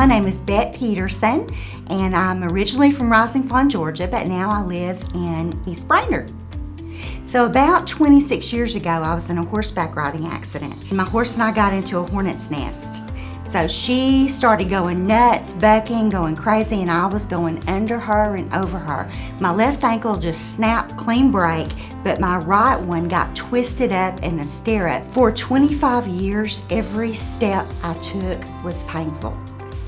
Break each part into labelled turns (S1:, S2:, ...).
S1: My name is Peterson, and I'm originally from Rising Fawn, Georgia, but now I live in East Brainerd. So about 26 years ago, I was in a horseback riding accident. My horse and I got into a hornet's nest. So she started going nuts, bucking, going crazy, and I was going under her and over her. My left ankle just snapped clean break, but my right one got twisted up in a stirrup. For 25 years, every step I took was painful.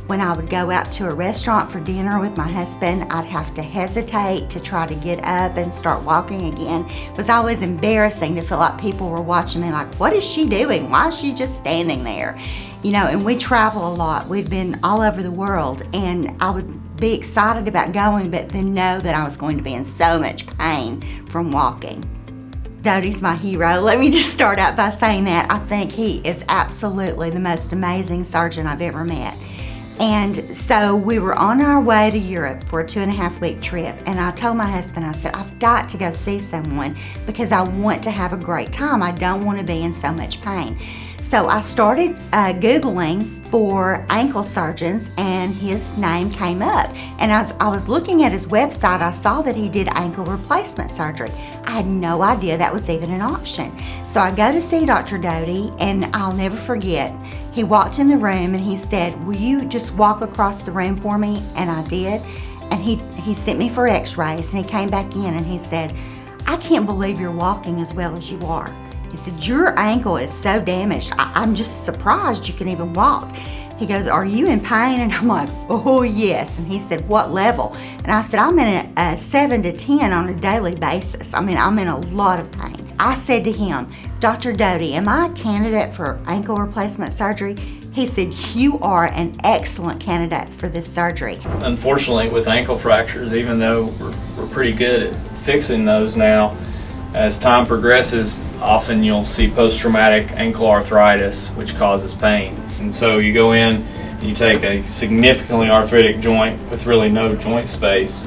S1: When I would go out to a restaurant for dinner with my husband, I'd have to hesitate to try to get up and start walking again. It was always embarrassing to feel like people were watching me like, what is she doing? Why is she just standing there? You know, and we travel a lot. We've been all over the world, and I would be excited about going, but then know that I was going to be in so much pain from walking. Doty's my hero. Let me just start out by saying that I think he is absolutely the most amazing surgeon I've ever met. And so we were on our way to Europe for a 2.5-week trip, and I told my husband, I said, I've got to go see someone because I want to have a great time. I don't want to be in so much pain. So I started Googling for ankle surgeons, and his name came up. And as I was looking at his website, I saw that he did ankle replacement surgery. I had no idea that was even an option. So I go to see Dr. Doty, and I'll never forget, he walked in the room and he said, will you just walk across the room for me? And I did. And he sent me for x-rays, and he came back in and he said, I can't believe you're walking as well as you are. He said, your ankle is so damaged. I'm just surprised you can even walk. He goes, are you in pain? And I'm like, oh yes. And he said, what level? And I said, I'm in a 7 to 10 on a daily basis. I mean, I'm in a lot of pain. I said to him, Dr. Doty, am I a candidate for ankle replacement surgery? He said, you are an excellent candidate for this surgery.
S2: Unfortunately, with ankle fractures, even though we're pretty good at fixing those now, as time progresses, often you'll see post-traumatic ankle arthritis, which causes pain. And so you go in and you take a significantly arthritic joint with really no joint space,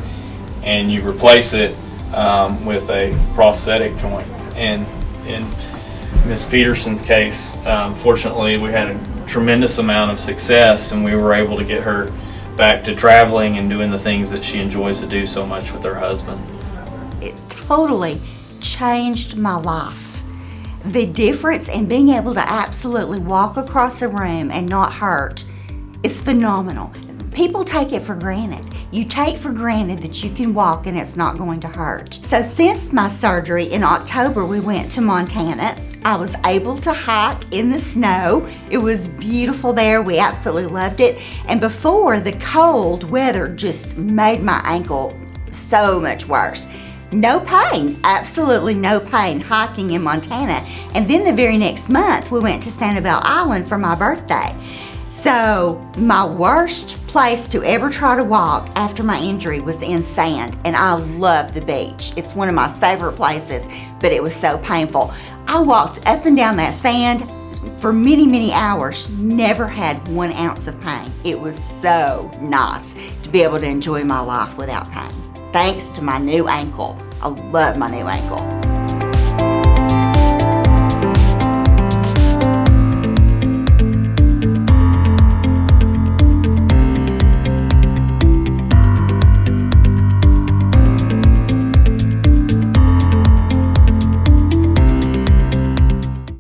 S2: and you replace it with a prosthetic joint. And in Miss Peterson's case, fortunately, we had a tremendous amount of success, and we were able to get her back to traveling and doing the things that she enjoys to do so much with her husband.
S1: It totally changed my life. The difference in being able to absolutely walk across a room and not hurt is phenomenal. People take it for granted. You take for granted that you can walk and it's not going to hurt. So since my surgery in October, we went to Montana. I was able to hike in the snow. It was beautiful there. We absolutely loved it. And before, the cold weather just made my ankle so much worse. No pain, absolutely no pain hiking in Montana. And then the very next month, we went to Sanibel Island for my birthday. So my worst place to ever try to walk after my injury was in sand, and I love the beach. It's one of my favorite places, but it was so painful. I walked up and down that sand for many, many hours, never had 1 ounce of pain. It was so nice to be able to enjoy my life without pain. Thanks to my new ankle. I love my new ankle.